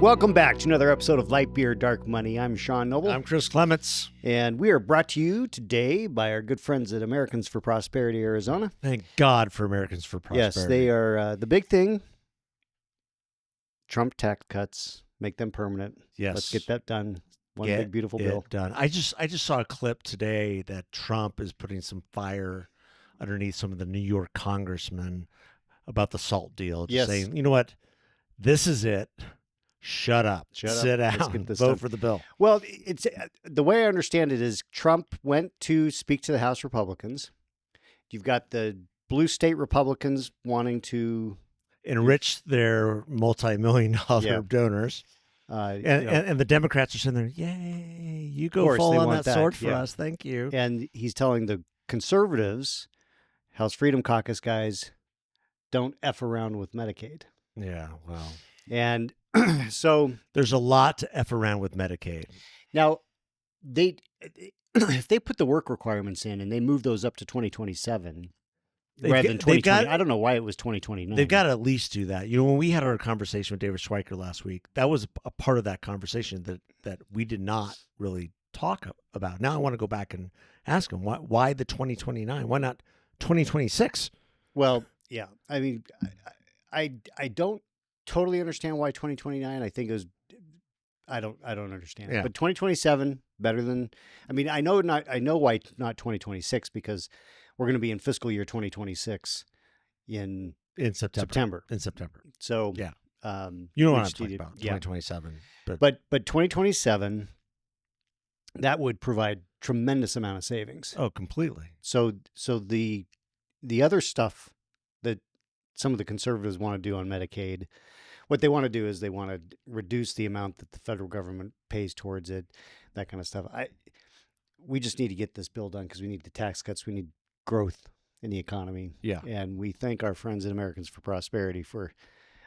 Welcome back to another episode of Light Beer, Dark Money. I'm Sean Noble. I'm Chris Clements. And we are brought to you today by our good friends at Americans for Prosperity, Arizona. Thank God for Americans for Prosperity. Yes, they are the big thing. Trump tax cuts, make them permanent. Yes. Let's get that done. One big, beautiful bill. Done. I just saw a clip today that Trump is putting some fire underneath some of the New York congressmen about the SALT deal. Just saying, you know what? This is it. Shut up. Sit down. Vote for the bill. Well, it's the way I understand it is Trump went to speak to the House Republicans. You've got the blue state Republicans wanting to enrich their multi-million-dollar donors. And the Democrats are sitting there, yay, you go fall on that sword for us. Thank you. And he's telling the conservatives, House Freedom Caucus guys, don't F around with Medicaid. Yeah, well. And so there's a lot to F around with Medicaid. Now, if they put the work requirements in and they move those up to 2027 rather than 2020, I don't know why it was 2029. They've got to at least do that. You know, when we had our conversation with David Schweiker last week, that was a part of that conversation that we did not really talk about. Now I want to go back and ask him, why the 2029? Why not 2026? Well, yeah. I mean, I don't totally understand why 2029. I think it was, I don't understand. Yeah. But 2027 better than, I mean, I know why not 2026, because we're going to be in fiscal year 2026 in September. In September. So yeah, you know what I'm talking about. 2027. But 2027, that would provide tremendous amount of savings. Oh, completely. So the other stuff that some of the conservatives want to do on Medicaid, what they want to do is they want to reduce the amount that the federal government pays towards it, that kind of stuff. We just need to get this bill done because we need the tax cuts. We need growth in the economy. Yeah. And we thank our friends at Americans for Prosperity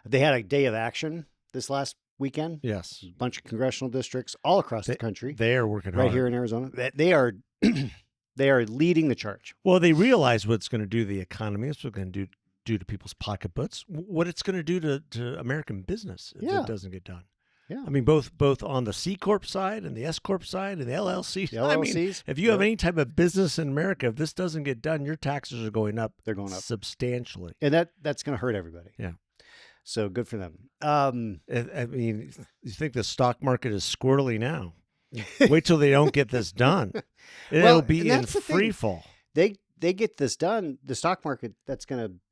they had a day of action this last weekend. Yes. A bunch of congressional districts all across the country. They are working hard. Right here in Arizona. They are they are leading the charge. Well, they realize what it's going to do to the economy. It's what it's going to do to people's pocketbooks, what it's going to do to American business if it doesn't get done. Yeah. I mean, both on the C Corp side and the S Corp side and the LLC. I mean, if you have any type of business in America, if this doesn't get done, your taxes are going up. They're going up substantially. And that's going to hurt everybody. Yeah. So good for them. I mean, you think the stock market is squirrely now. Wait till they don't get this done. It'll be in free fall. They get this done. The stock market,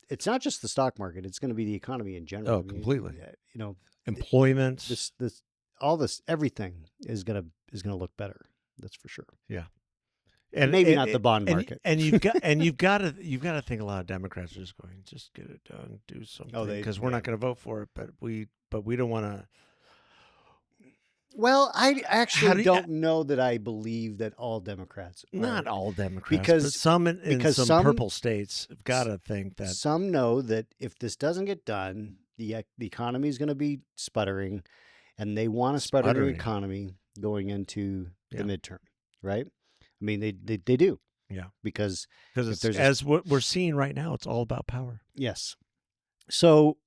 it's not just the stock market. It's going to be the economy in general. Oh, completely. You know, employment. Everything is going to look better. That's for sure. Yeah. And maybe not the bond market. And you've got to think a lot of Democrats are just going, just get it done, do something. Because we're not going to vote for it, but we don't want to. Well, I actually don't know that I believe that all Democrats are. Not all Democrats, but some in some purple states have got to think that. Some know that if this doesn't get done, the economy is going to be sputtering, and they want a sputtering economy going into the midterm, right? I mean, they do. Yeah. Because as what we're seeing right now, it's all about power. Yes. So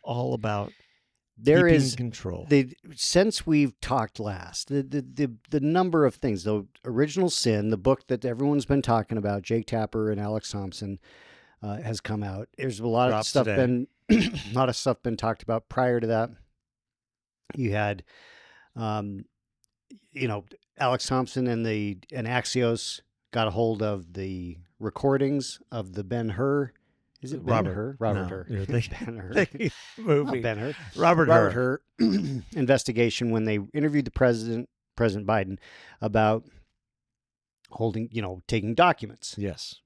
all about there keeping is control. Since we've talked last, the number of things, the Original Sin, the book that everyone's been talking about, Jake Tapper and Alex Thompson, has come out. There's a lot of stuff been talked about prior to that. You had, Alex Thompson and Axios got a hold of the recordings of the Ben Hur. Is it Ben Hur? Robert Hur. Ben Hur. Movie. Ben Hur. Robert Hur investigation when they interviewed the President Biden about taking documents. Yes.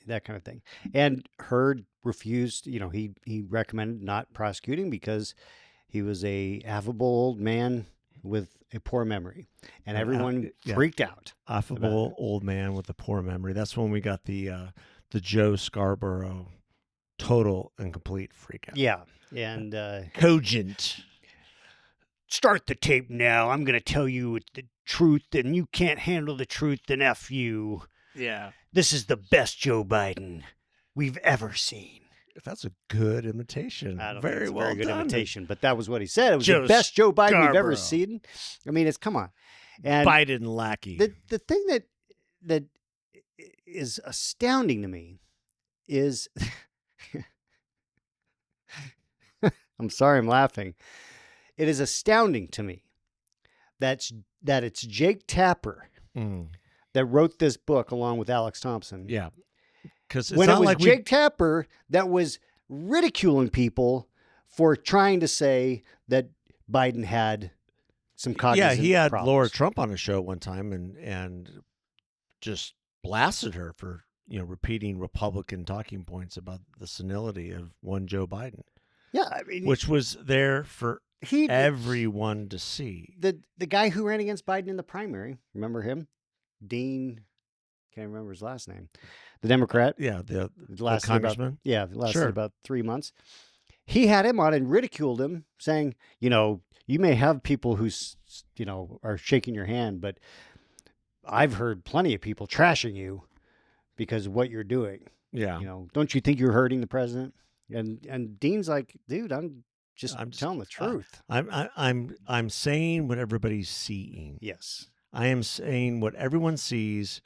That kind of thing. And Hur refused, he recommended not prosecuting because he was a affable old man with a poor memory, and everyone freaked out. Affable old man with a poor memory. That's when we got the Joe Scarborough total and complete freak out. Yeah, and cogent. Start the tape now. I'm going to tell you the truth, and you can't handle the truth, then F you. Yeah. This is the best Joe Biden we've ever seen. That's a good imitation. I don't Very think it's a well very good done. imitation, but that was what he said. It was Joe the best Joe Biden we've ever Scarborough. seen. I mean, come on. And Biden lackey. the thing that is astounding to me is, I'm sorry, I'm laughing. It is astounding to me that it's Jake Tapper that wrote this book along with Alex Thompson. Yeah. Because when it was Jake Tapper that was ridiculing people for trying to say that Biden had some cognizant he had problems. Laura Trump on a show at one time and just blasted her for repeating Republican talking points about the senility of one Joe Biden. Yeah, I mean, which was there for everyone to see. The guy who ran against Biden in the primary, remember him? Dean, can't remember his last name. The Democrat. Yeah, the congressman. Lasted about 3 months. He had him on and ridiculed him, saying, you may have people who, are shaking your hand, but I've heard plenty of people trashing you because of what you're doing. Yeah. Don't you think you're hurting the president? And Dean's like, dude, I'm just telling the truth. I'm saying what everybody's seeing. Yes. I am saying what everyone sees,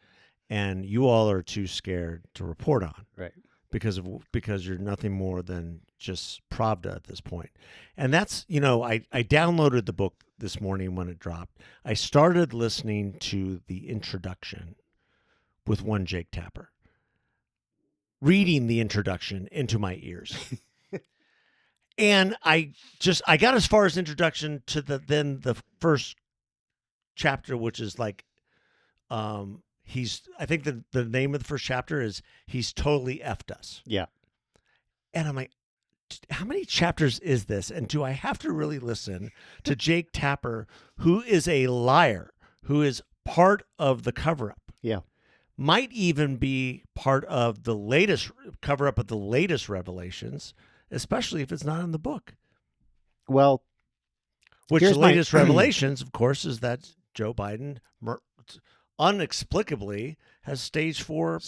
and you all are too scared to report on. Right. Because you're nothing more than just Pravda at this point. And that's, I downloaded the book this morning when it dropped. I started listening to the introduction with one Jake Tapper, reading the introduction into my ears. And I got as far as introduction to the first chapter, which is like, I think the name of the first chapter is He's Totally Effed Us. Yeah. And I'm like, how many chapters is this? And do I have to really listen to Jake Tapper, who is a liar, who is part of the cover-up? Yeah. Might even be part of the latest cover-up of the latest revelations, especially if it's not in the book. Well, which the latest revelations, of course, is that Joe Biden inexplicably has stage 4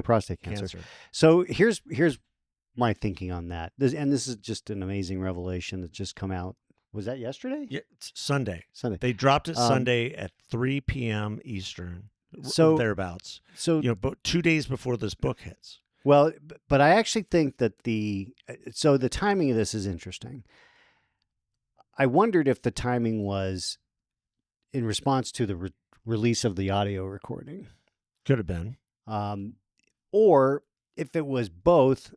prostate cancer. So here's my thinking on that. This is just an amazing revelation that's just come out. Was that yesterday? Yeah, it's Sunday. They dropped it Sunday at 3 p.m. Eastern. So thereabouts. So but 2 days before this book hits. Well, but I actually think that the timing of this is interesting. I wondered if the timing was in response to the release of the audio recording. Could have been. Or if it was both,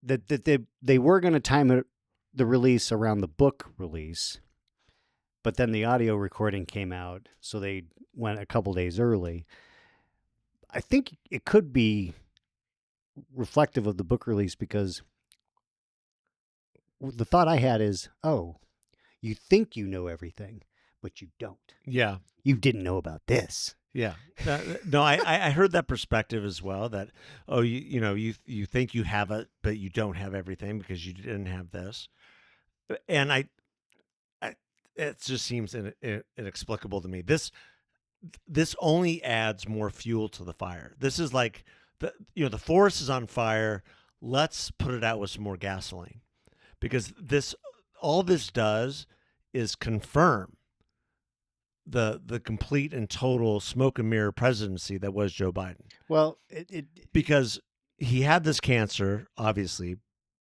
that they were going to time the release around the book release, but then the audio recording came out, so they went a couple days early. I think it could be reflective of the book release, because the thought I had is, you think you know everything, but you don't. Yeah. You didn't know about this. Yeah. No, I heard that perspective as well, that, you think you have it, but you don't have everything because you didn't have this. And it just seems inexplicable to me. This only adds more fuel to the fire. This is like, the forest is on fire. Let's put it out with some more gasoline, because all this does is confirm the complete and total smoke and mirror presidency that was Joe Biden. Well, because he had this cancer, obviously,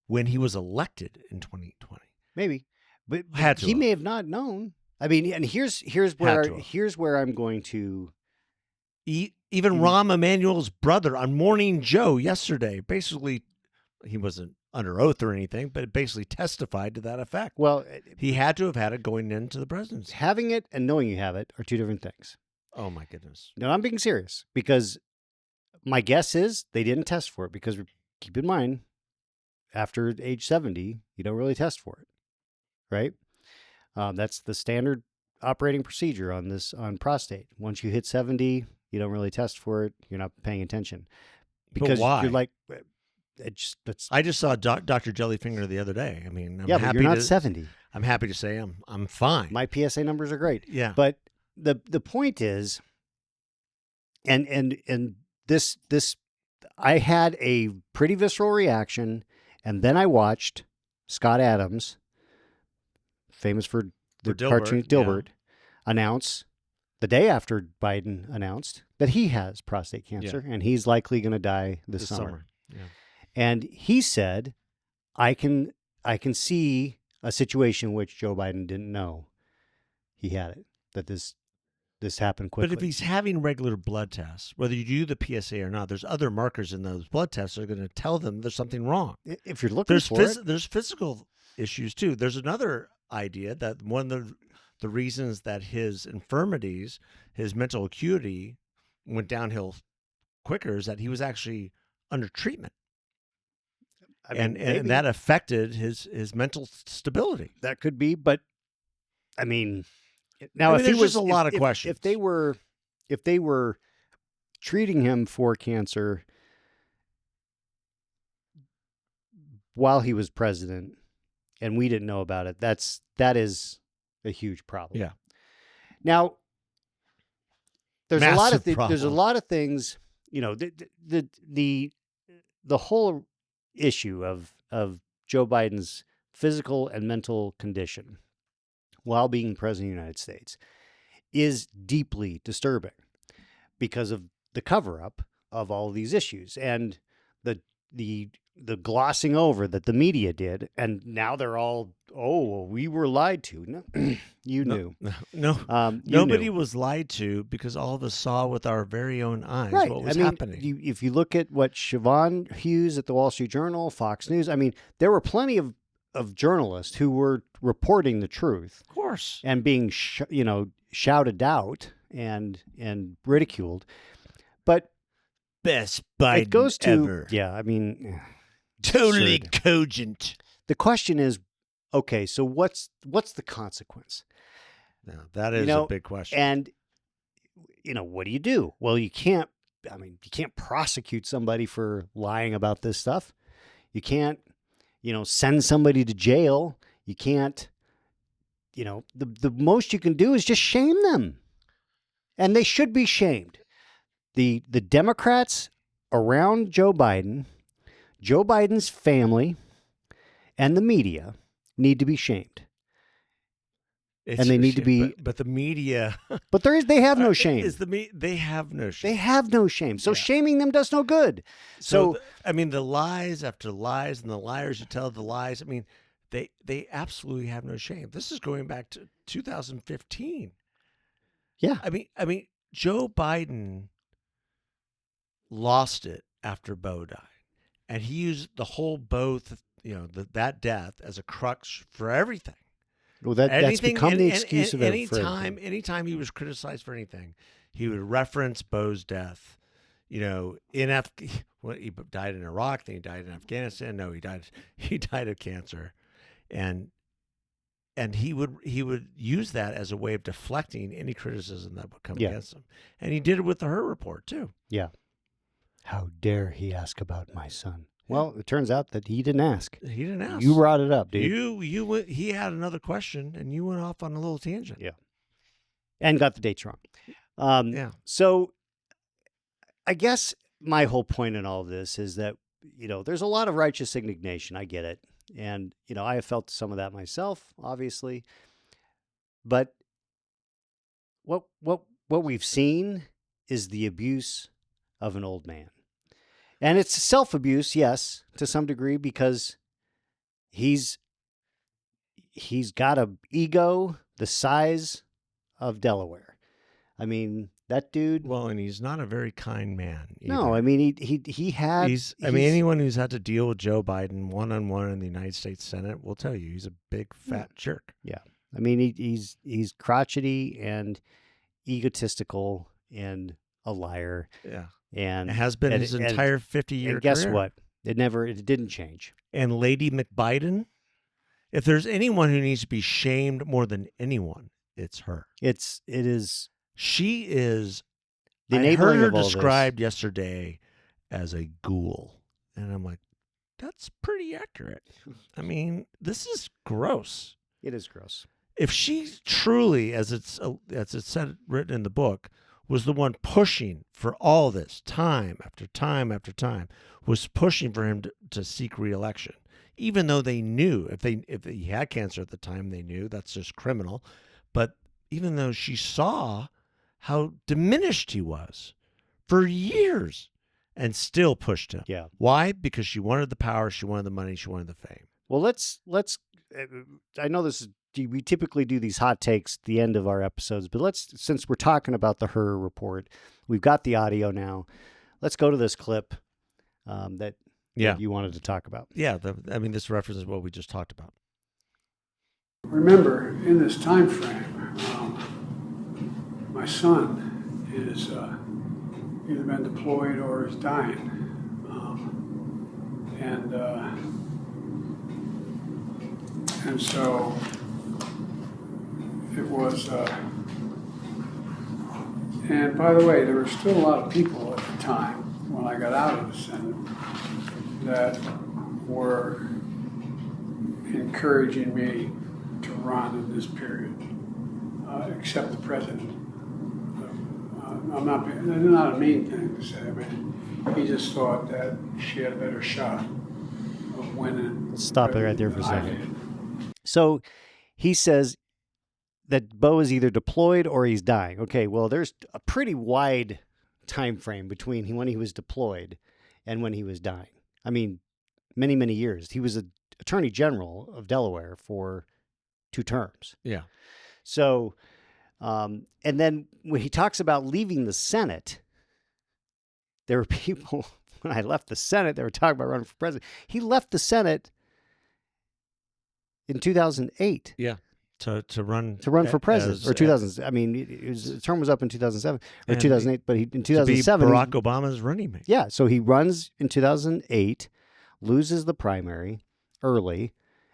when he was elected in 2020. Maybe, but he may have not known. I mean, and here's where I'm going to. Even Rahm Emanuel's brother on Morning Joe yesterday, basically, he wasn't under oath or anything, but it basically testified to that effect. Well, he had to have had it going into the presidency. Having it and knowing you have it are two different things. Oh, my goodness. No, I'm being serious, because my guess is they didn't test for it, because keep in mind, after age 70, you don't really test for it, right? That's the standard operating procedure on prostate. Once you hit 70, you don't really test for it. You're not paying attention, because you're like, I just saw Dr. Jellyfinger the other day. I mean, but you're not 70. I'm happy to say I'm fine. My PSA numbers are great. Yeah. But the point is, and this I had a pretty visceral reaction, And then I watched Scott Adams, famous for the cartoon Dilbert, announce the day after Biden announced that he has prostate cancer and he's likely going to die this summer. Yeah. And he said, I can see a situation in which Joe Biden didn't know he had it, that this happened quickly. But if he's having regular blood tests, whether you do the PSA or not, there's other markers in those blood tests that are going to tell them there's something wrong. If you're looking for it. There's physical issues too. There's another idea that one of the reasons that his infirmities, his mental acuity went downhill quicker is that he was actually under treatment. And that affected his mental stability. That could be, but I mean, now if he was a lot of questions. If they were treating him for cancer while he was president and we didn't know about it, that is a huge problem. Yeah. Now, there's Massive a lot of problem. there's a lot of things, the whole issue of Joe Biden's physical and mental condition while being president of the United States is deeply disturbing because of the cover-up of all of these issues and the glossing over that the media did, and now they're all, we were lied to. No, you knew. No, nobody was lied to because all of us saw with our very own eyes what was happening. If you look at what Siobhan Hughes at the Wall Street Journal, Fox News, there were plenty of journalists who were reporting the truth, of course, and being shouted out and ridiculed, but best Biden it goes to ever. Totally absurd. Cogent. The question is, okay, so what's the consequence? No, that is a big question. And what do you do? Well, you can't prosecute somebody for lying about this stuff. You can't, send somebody to jail. You can't, the most you can do is just shame them. And they should be shamed. The Democrats around Joe Biden, Joe Biden's family, and the media need to be shamed. And they need to be, but the media. But they have no shame. They have no shame. They have no shame. So shaming them does no good. So the lies after lies, and the liars who tell the lies. They absolutely have no shame. This is going back to 2015. Yeah. Joe Biden lost it after Beau died, and he used the whole Beau, that death as a crux for everything. Well, that's become the excuse of everything. Anytime he was criticized for anything, he would reference Beau's death. He died in Iraq, then he died in Afghanistan. No, he died of cancer, and he would use that as a way of deflecting any criticism that would come against him. And he did it with the Hur report too. Yeah. How dare he ask about my son? Well, it turns out that he didn't ask. He didn't ask. You brought it up, dude. He had another question, and you went off on a little tangent. Yeah. And got the dates wrong. Yeah. So I guess my whole point in all of this is that, there's a lot of righteous indignation. I get it. And, I have felt some of that myself, obviously. But what we've seen is the abuse of an old man. And it's self-abuse, yes, to some degree, because he's got an ego the size of Delaware. That dude. Well, and he's not a very kind man either. No, he had. Anyone who's had to deal with Joe Biden one-on-one in the United States Senate will tell you he's a big fat jerk. Yeah, he's crotchety and egotistical and a liar. Yeah. And it has been his entire 50-year career. And guess what? It didn't change. And Lady McBiden, if there's anyone who needs to be shamed more than anyone, it's her. It is. She is. The I heard her of all described yesterday as a ghoul, and I'm like, that's pretty accurate. This is gross. It is gross. If she truly, as it's said, written in the book, was the one pushing for all this time after time after time, was pushing for him to seek re-election. even though they knew if he had cancer at the time, they knew that's just criminal. But even though she saw how diminished he was for years and still pushed him. Yeah. Why? Because she wanted the power, she wanted the money, she wanted the fame. Well, let's I know this is, we typically do these hot takes at the end of our episodes, but since we're talking about the Hur report, we've got the audio now. Let's go to this clip that you wanted to talk about. Yeah, this references what we just talked about. Remember, in this time frame, my son is either been deployed or is dying, and so it was. And by the way, there were still a lot of people at the time when I got out of the Senate that were encouraging me to run in this period, except the president. It's not a mean thing to say. I mean, he just thought that she had a better shot of winning. Let's stop it right there for a second. So he says that Bo is either deployed or he's dying. Okay, well, there's a pretty wide time frame between when he was deployed and when he was dying. I mean, many, many years. He was an attorney general of Delaware for 2 terms. Yeah. So, and then when he talks about leaving the Senate, there were people, when I left the Senate, they were talking about running for president. He left the Senate in 2008. Yeah. To run for president, or 2000. I mean, his term was up in 2007 or 2008, but in 2007, to be Barack Obama's running mate. Yeah, so he runs in 2008, loses the primary early,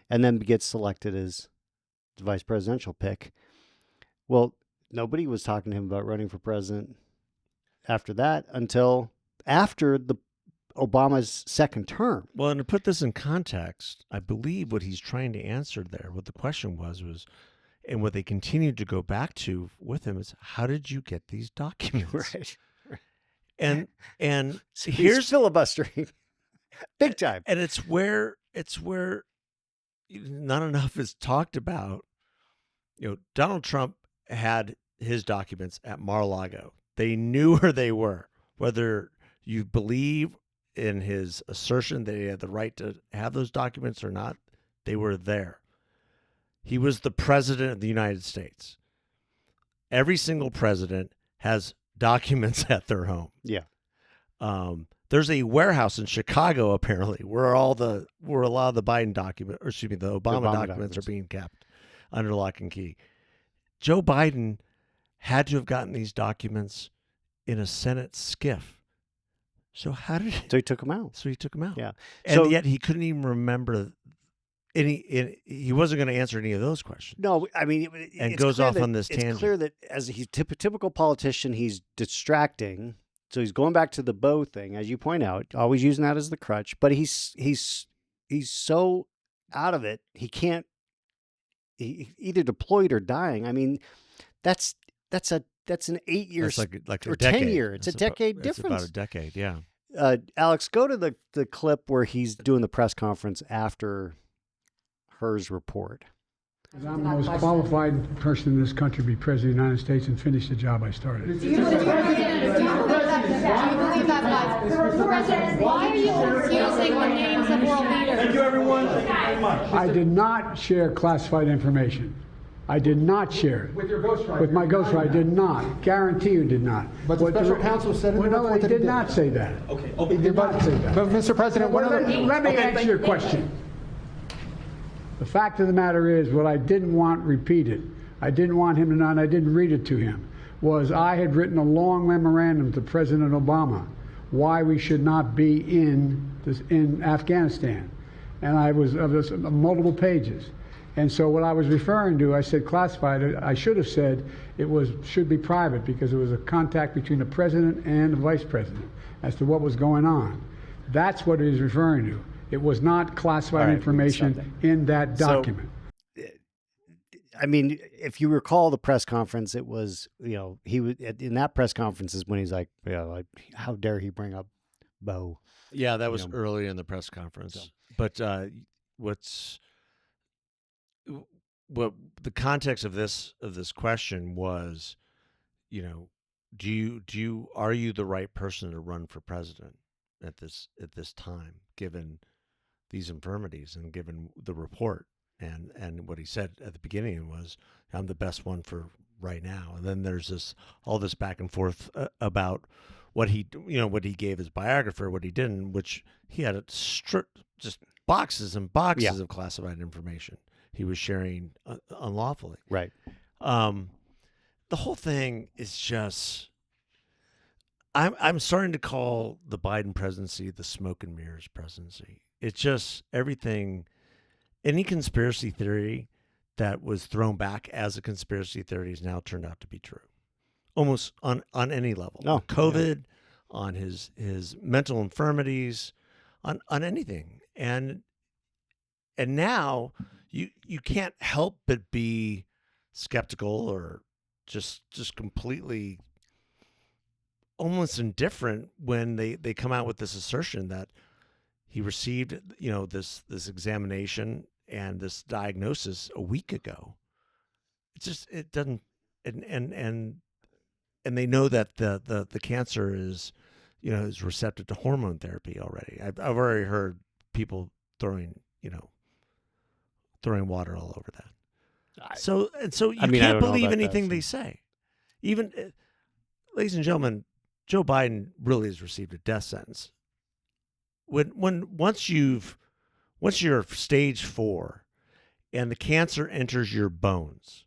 and then gets selected as the vice presidential pick. Well, nobody was talking to him about running for president after that until after Obama's second term. Well, and to put this in context, I believe what he's trying to answer there, what the question was, and what they continued to go back to with him is, how did you get these documents? Right. And So here's he's filibustering big time. And it's where not enough is talked about. Donald Trump had his documents at Mar-a-Lago. They knew where they were, whether you believe in his assertion that he had the right to have those documents or not, they were there. He was the president of the United States. Every single president has documents at their home. Yeah. There's a warehouse in Chicago, apparently, where a lot of the Biden documents, or excuse me, the Obama documents are being kept under lock and key. Joe Biden had to have gotten these documents in a Senate skiff. So how did So he took him out. Yeah. So, And yet he couldn't even remember he wasn't going to answer any of those questions. No, I mean, and goes off on this tangent. It's clear that as he's typical politician, he's distracting. So he's going back to the Bo thing, as you point out, always using that as the crutch. But he's so out of it, he can't. He either deployed or dying. I mean, that's an 8 years like or a decade. 10 year. It's a decade difference. It's about a decade, yeah. Alex, go to the clip where he's doing the press conference after Hur's report. I'm the most qualified person in this country to be president of the United States and finish the job I started. Do you believe that, guys? Why are you confusing the names of world leaders? Thank you, everyone. Thank you very much. I did not share classified information. I did not share it. With your ghostwriter? With my ghostwriter, I did not. Guarantee you did not. But the special counsel said in the report that he did not say that. Okay. He did not say that. But Mr. President, let me answer your question. The fact of the matter is, what I didn't want repeated, I didn't want him to know, and I didn't read it to him, was I had written a long memorandum to President Obama why we should not be in Afghanistan. And I was multiple pages. And so what I was referring to, I said classified. I should have said should be private, because it was a contact between the president and the vice president as to what was going on. That's what he was referring to. It was not classified information in that document. So, I mean, if you recall the press conference, it was, he was in that press conference is when he's like, how dare he bring up Bo? Yeah, that was early in the press conference. So. But what the context of this question was, are you the right person to run for president at this time, given these infirmities and given the report, and what he said at the beginning was, I'm the best one for right now. And then there's all this back and forth about what he gave his biographer, what he didn't, which he had just boxes and boxes of classified information he was sharing unlawfully. Right. The whole thing is just, I'm starting to call the Biden presidency the smoke and mirrors presidency. It's just everything, any conspiracy theory that was thrown back as a conspiracy theory has now turned out to be true, almost on any level. Oh, COVID, on his mental infirmities, on anything, and now you can't help but be skeptical or just completely almost indifferent when they come out with this assertion that he received this examination and this diagnosis a week ago. It doesn't, and they know that the cancer is receptive to hormone therapy already. I've already heard people throwing water all over that. So you can't believe anything they say. Even, ladies and gentlemen, Joe Biden really has received a death sentence. Once you're stage 4 and the cancer enters your bones,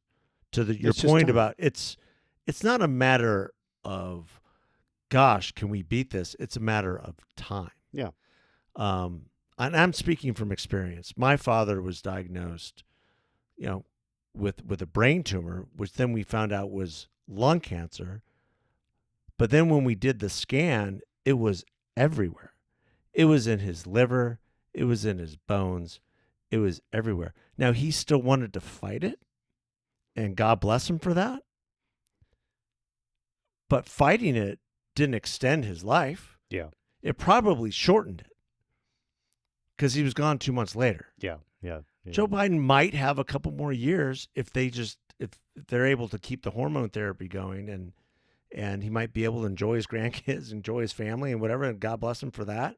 your point about it's not a matter of, gosh, can we beat this? It's a matter of time. Yeah. And I'm speaking from experience. My father was diagnosed, with a brain tumor, which then we found out was lung cancer. But then when we did the scan, it was everywhere. It was in his liver. It was in his bones. It was everywhere. Now, he still wanted to fight it, and God bless him for that. But fighting it didn't extend his life. Yeah. It probably shortened it because he was gone 2 months later. Yeah. Joe Biden might have a couple more years if they're able to keep the hormone therapy going, and he might be able to enjoy his grandkids, enjoy his family and whatever, and God bless him for that.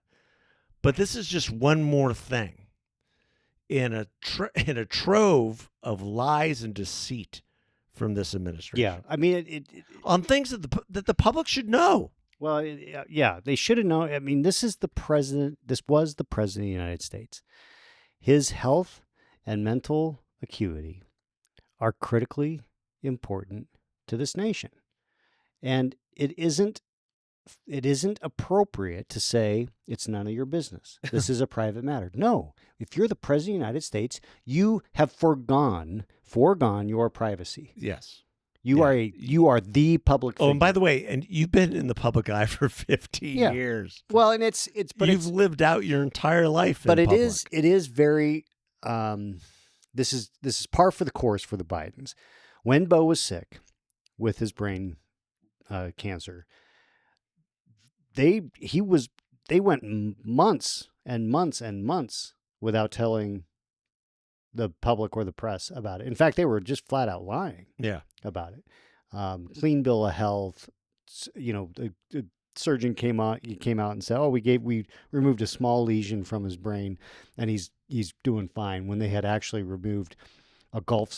But this is just one more thing in a trove of lies and deceit from this administration. Yeah. I mean, it on things that the public should know. Well, they should have known. I mean, this was the president of the United States. His health and mental acuity are critically important to this nation. And it isn't appropriate to say it's none of your business. This is a private matter. No, if you're the president of the United States, you have foregone your privacy. Yes. You are the public figure. Oh, and by the way, and you've been in the public eye for 15 years. Well, and you've lived out your entire life. But it is very. This is par for the course for the Bidens. When Beau was sick with his brain cancer, they went months and months and months without telling the public or the press about it. In fact, they were just flat out lying about it. Clean bill of health. The surgeon came out and said, "Oh, we removed a small lesion from his brain, and he's doing fine." When they had actually removed a golf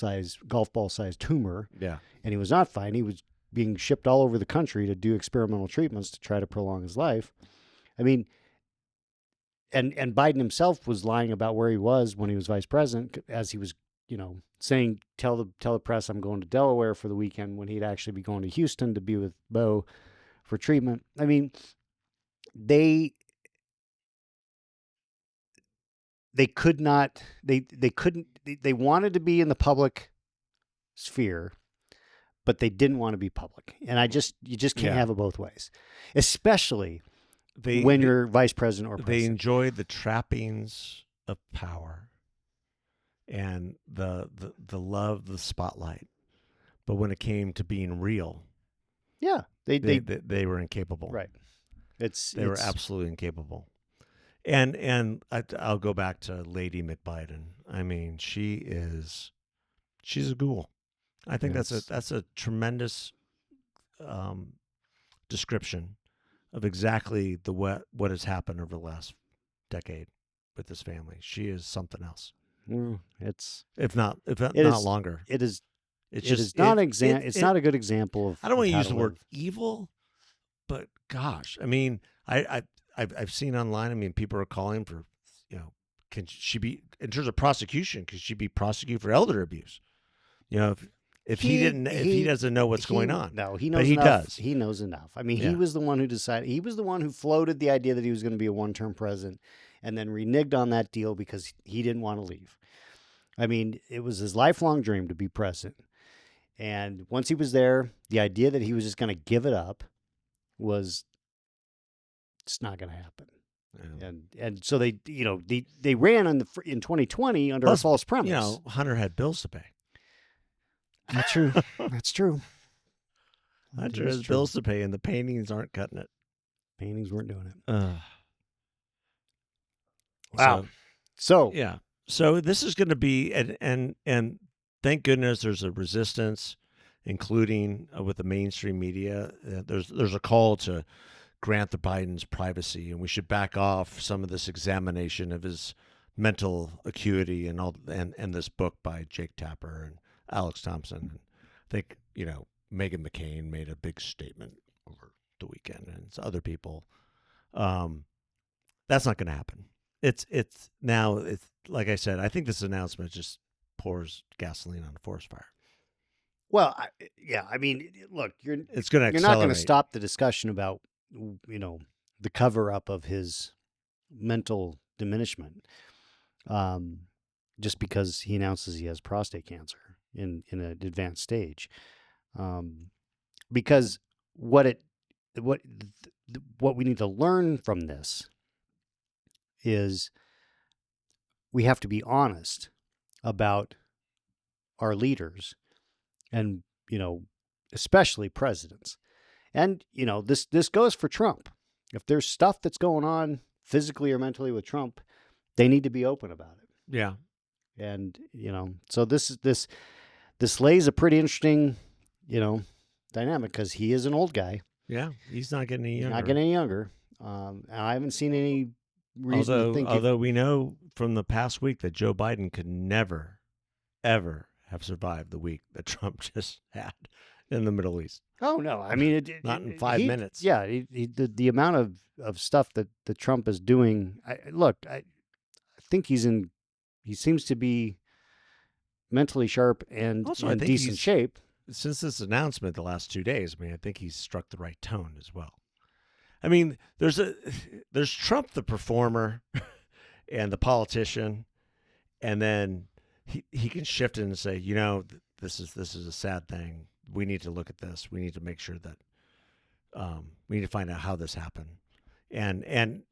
ball sized tumor, and he was not fine. He was being shipped all over the country to do experimental treatments to try to prolong his life. I mean, and Biden himself was lying about where he was when he was vice president, as he was, saying, tell the press I'm going to Delaware for the weekend, when he'd actually be going to Houston to be with Beau for treatment. I mean, they couldn't, they wanted to be in the public sphere, but they didn't want to be public. And you just can't have it both ways, especially when you're vice president or president. They enjoy the trappings of power and the love, the spotlight. But when it came to being real, they were incapable. Right. They were absolutely incapable. And I'll go back to Lady McBiden. I mean, she's a ghoul. I think that's a tremendous description of exactly what has happened over the last decade with this family. She is something else. It's if not is, longer. It is. It's It just is not it's not a good example of. I don't want to how use the word live. evil, but gosh, I mean, I've seen online. I mean, people are calling for, can she be, in terms of prosecution? Could she be prosecuted for elder abuse? If he doesn't know what's going on. No, he knows. But he enough. does. He knows enough. I mean, Yeah. he was the one who decided. He was the one who floated the idea that he was going to be a one-term president, and then reneged on that deal because he didn't want to leave. I mean, it was his lifelong dream to be president. And once he was there, the idea that he was just going to give it up was just not going to happen. Yeah. And so they ran in 2020 under a false premise. Hunter had bills to pay. That's true. That's true. Hunter has bills to pay, and the paintings aren't cutting it. Paintings weren't doing it. Wow. So yeah. So this is going to be and thank goodness there's a resistance, including with the mainstream media. There's a call to grant the Bidens privacy, and we should back off some of this examination of his mental acuity and this book by Jake Tapper and Alex Thompson. I think Meghan McCain made a big statement over the weekend, and it's other people. That's not going to happen. It's like I said. I think this announcement just pours gasoline on a forest fire. Well, I mean, look, you're not going to stop the discussion about the cover up of his mental diminishment, just because he announces he has prostate cancer in an advanced stage, because what we need to learn from this is we have to be honest about our leaders and, especially presidents. And, this goes for Trump. If there's stuff that's going on physically or mentally with Trump, they need to be open about it. Yeah. And, so this lays a pretty interesting, dynamic, because he is an old guy. Yeah. He's not getting any younger. Not getting any younger. And I haven't seen any reason to think. Although we know from the past week that Joe Biden could never, ever have survived the week that Trump just had in the Middle East. Oh, no. I mean, not in 5 minutes. Yeah. The amount of stuff that Trump is doing. I think he seems to be mentally sharp and Also, in decent shape. Since this announcement the last 2 days, I think he's struck the right tone as well. I mean, there's Trump the performer and the politician, and then he can shift it and say, this is a sad thing. We need to look at this. We need to make sure that we need to find out how this happened, and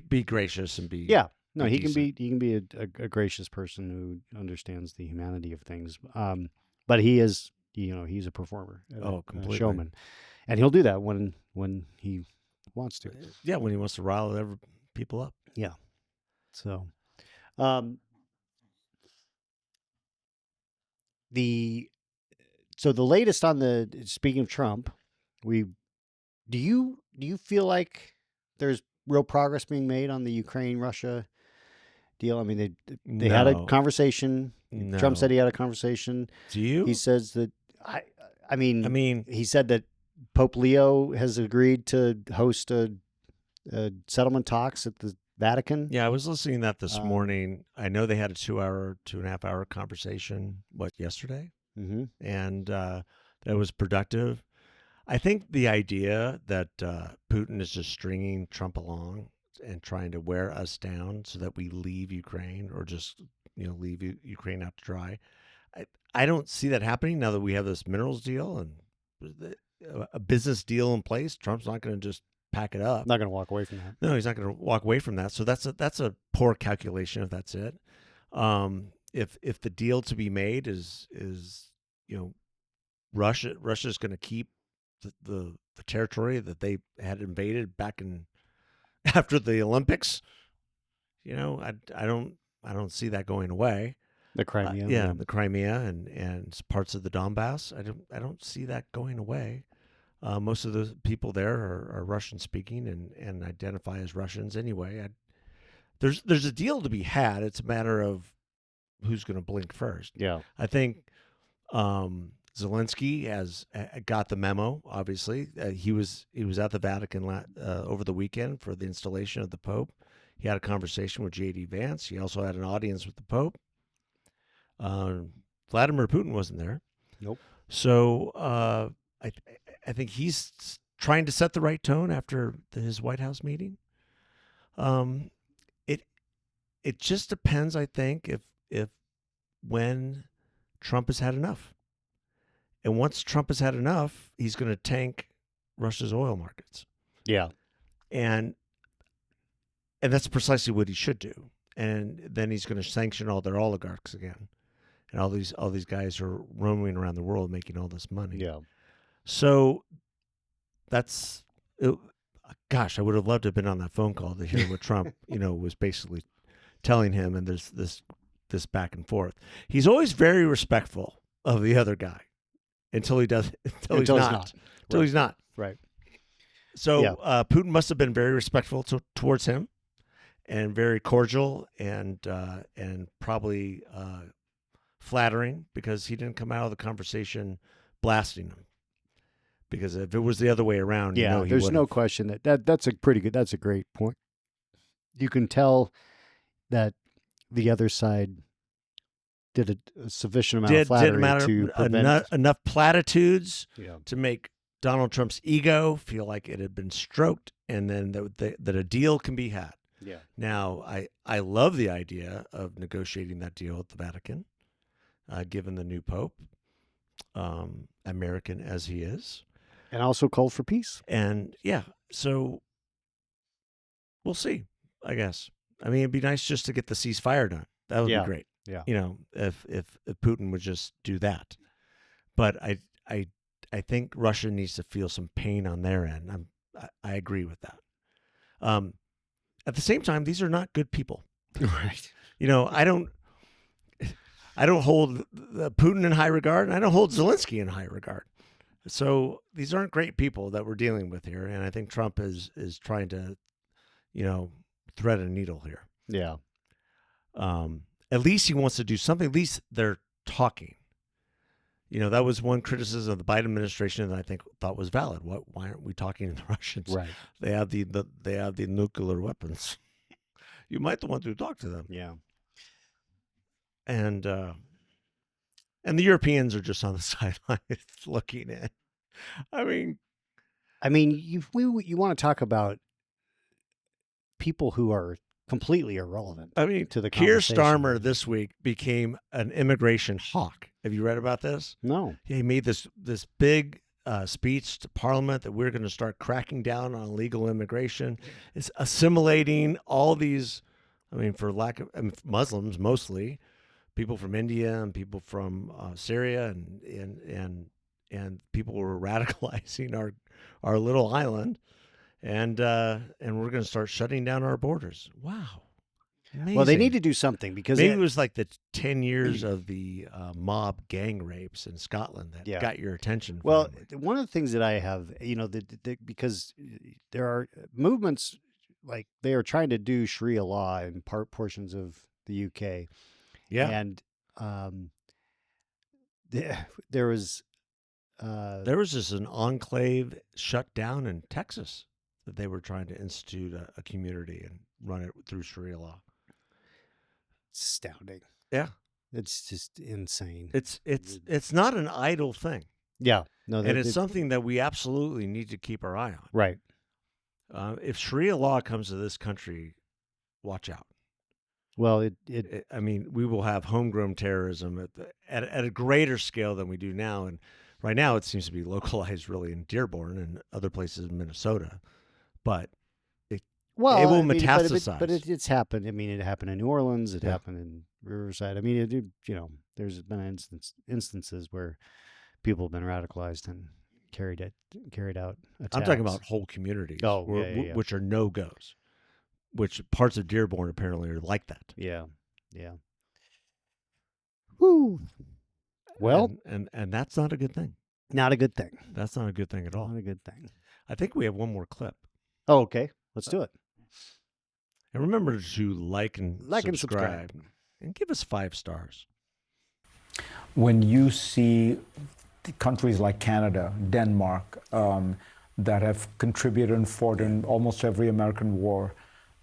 be gracious and be No, he can be a gracious person who understands the humanity of things. But he is he's a performer, completely. A showman, and he'll do that when he wants to. Yeah, when he wants to rile people up. Yeah. So, the latest on speaking of Trump, do you feel like there's real progress being made on the Ukraine-Russia deal? I mean, they had a conversation. No. Trump said he had a conversation. Do you? He says that I mean, he said that Pope Leo has agreed to host a settlement talks at the Vatican. Yeah, I was listening to that this morning. I know they had a 2.5 hour conversation, yesterday? Mm-hmm. And that was productive. I think the idea that Putin is just stringing Trump along and trying to wear us down so that we leave Ukraine or just leave Ukraine out to dry, I don't see that happening now that we have this minerals deal and a business deal in place. Trump's not going to just pack it up. Not going to walk away from that. No, he's not going to walk away from that. So that's a poor calculation if that's it. If the deal to be made is Russia's going to keep the territory that they had invaded back in after the Olympics I don't see that going away. The Crimea. The Crimea and parts of the Donbass. I don't see that going away. Most of the people there are Russian speaking and identify as Russians anyway. There's a deal to be had. It's a matter of who's going to blink first. Yeah. I think Zelensky has got the memo. Obviously, he was at the Vatican over the weekend for the installation of the Pope. He had a conversation with J.D. Vance. He also had an audience with the Pope. Vladimir Putin wasn't there. Nope. So I think he's trying to set the right tone after his White House meeting. It just depends, I think, if when Trump has had enough. And once Trump has had enough, he's going to tank Russia's oil markets. Yeah. And that's precisely what he should do. And then he's going to sanction all their oligarchs again. And all these guys are roaming around the world making all this money. Yeah. So that's gosh, I would have loved to have been on that phone call to hear what Trump, was basically telling him, and there's this back and forth. He's always very respectful of the other guy until he's not. Until he's not. Right. So Putin must have been very respectful towards him and very cordial and probably flattering, because he didn't come out of the conversation blasting him. Because if it was the other way around, there's no question that's a pretty good. That's a great point. You can tell that the other side did a sufficient amount of flattery to prevent enough platitudes to make Donald Trump's ego feel like it had been stroked, and then that a deal can be had. Yeah. Now, I love the idea of negotiating that deal at the Vatican, given the new Pope, American as he is. And also called for peace. And so we'll see, I guess. I mean, it'd be nice just to get the ceasefire done. That would be great. Yeah. If Putin would just do that. But I think Russia needs to feel some pain on their end. I agree with that. At the same time, these are not good people. Right. I don't hold Putin in high regard, and I don't hold Zelensky in high regard. So these aren't great people that we're dealing with here, and I think Trump is trying to, thread a needle here. Yeah. At least he wants to do something. At least they're talking. That was one criticism of the Biden administration that I thought was valid. Why aren't we talking to the Russians? Right. They have the nuclear weapons. You might want to talk to them. Yeah. And the Europeans are just on the sidelines looking in. I mean, you want to talk about people who are completely irrelevant. To the Keir conversation. Starmer this week became an immigration hawk. Have you read about this? No. He made this big speech to Parliament that we're going to start cracking down on illegal immigration. It's assimilating all these, for lack of Muslims mostly, people from India and people from Syria and people who are radicalizing our little island, and we're going to start shutting down our borders. Wow. Amazing. Well, they need to do something, because maybe it was like the 10 years of the mob gang rapes in Scotland that got your attention. Well, finally. one of the things that I have, because there are movements like they are trying to do Sharia law in portions of the UK. Yeah. And there was just an enclave shut down in Texas that they were trying to institute a community and run it through Sharia law. Astounding. Yeah. It's just insane. It's not an idle thing. Yeah. No, and it's something that we absolutely need to keep our eye on. Right. If Sharia law comes to this country, watch out. Well, we will have homegrown terrorism at a greater scale than we do now. And right now it seems to be localized really in Dearborn and other places in Minnesota. But it will metastasize. But it's happened. It happened in New Orleans. It happened in Riverside. There's been instances where people have been radicalized and carried out attacks. I'm talking about whole communities, which are no-goes. which parts of Dearborn apparently are like that. Yeah. Yeah. Woo. Well, and that's not a good thing. not a good thing. That's not a good thing at all. Not a good thing. I think we have one more clip. Oh, okay. Let's do it. And remember to like and subscribe. And give us 5 stars. When you see countries like Canada, Denmark, that have contributed and fought in almost every American war,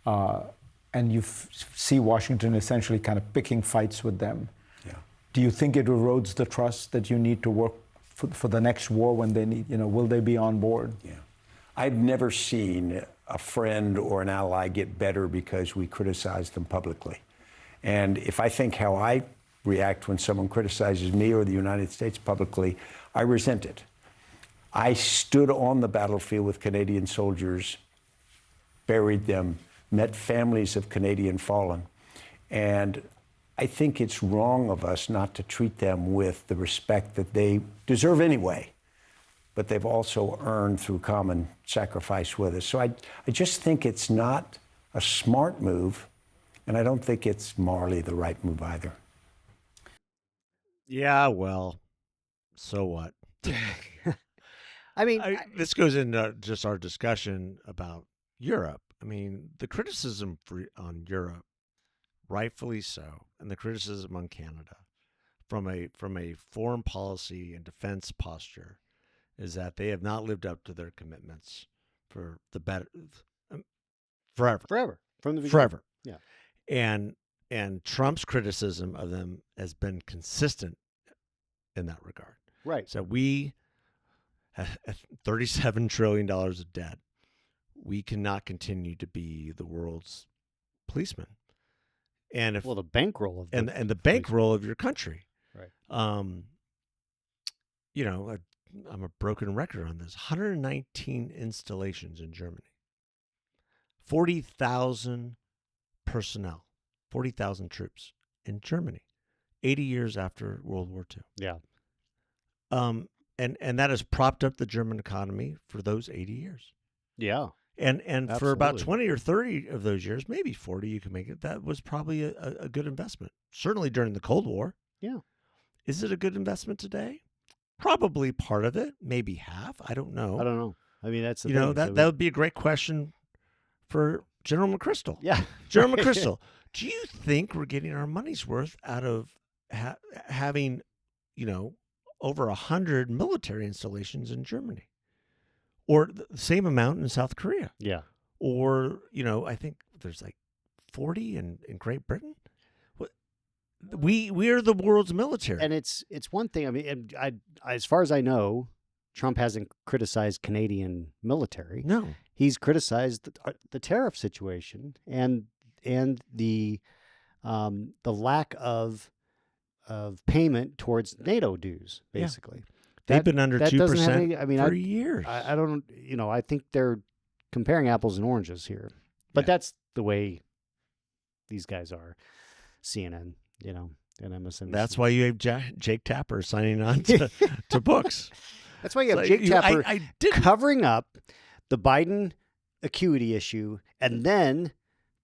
and you see Washington essentially kind of picking fights with them, do you think it erodes the trust that you need to work for the next war when they need, will they be on board? Yeah. I've never seen a friend or an ally get better because we criticize them publicly. And if I think how I react when someone criticizes me or the United States publicly, I resent it. I stood on the battlefield with Canadian soldiers, buried them, met families of Canadian fallen. And I think it's wrong of us not to treat them with the respect that they deserve anyway, but they've also earned through common sacrifice with us. So I just think it's not a smart move, and I don't think it's morally the right move either. Yeah, well, so what? I mean, this goes into just our discussion about Europe. I mean, the criticism on Europe, rightfully so, and the criticism on Canada from a foreign policy and defense posture is that they have not lived up to their commitments for the better forever from the beginning. forever. Yeah. And Trump's criticism of them has been consistent in that regard. Right. So we have $37 trillion of debt. We cannot continue to be the world's policeman. And if the bankroll of the bankroll of your country. Right. I'm a broken record on this. 119 installations in Germany. 40,000 personnel, 40,000 troops in Germany, 80 years after World War II. Yeah. And that has propped up the German economy for those 80 years. Yeah. And for about Absolutely. 20 or 30 of those years, maybe 40, you can make it. That was probably a good investment. Certainly during the Cold War. Yeah. Is it a good investment today? Probably part of it, maybe half. I don't know. I don't know. I mean, that's the You know, thing. that, So that would be a great question for General McChrystal. yeah. General McChrystal, do you think we're getting our money's worth out of having, over 100 military installations in Germany? Or the same amount in South Korea? Yeah. Or, I think there's like 40 in Great Britain. We are the world's military. And it's one thing. I mean, as far as I know, Trump hasn't criticized Canadian military. No. He's criticized the tariff situation and the lack of payment towards NATO dues, basically. They've been under that doesn't have 2% any, I mean, for years. I don't, I think they're comparing apples and oranges here. But that's the way these guys are. CNN, and MSNBC. That's why you have Jake Tapper signing on to books. That's why you have So Jake Tapper I didn't. covering up the Biden acuity issue and then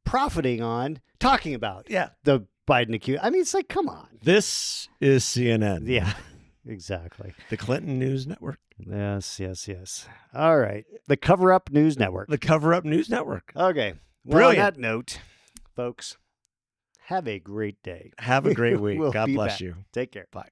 profiting on talking about the Biden acuity. I mean, it's like, come on. This is CNN. Yeah, exactly. The Clinton News Network. Yes. All right. The Cover Up News Network. The Cover Up News Network. Okay. Well, Brilliant. on that note, folks, have a great day. Have a great week. We'll God be bless back. you. Take care. Bye.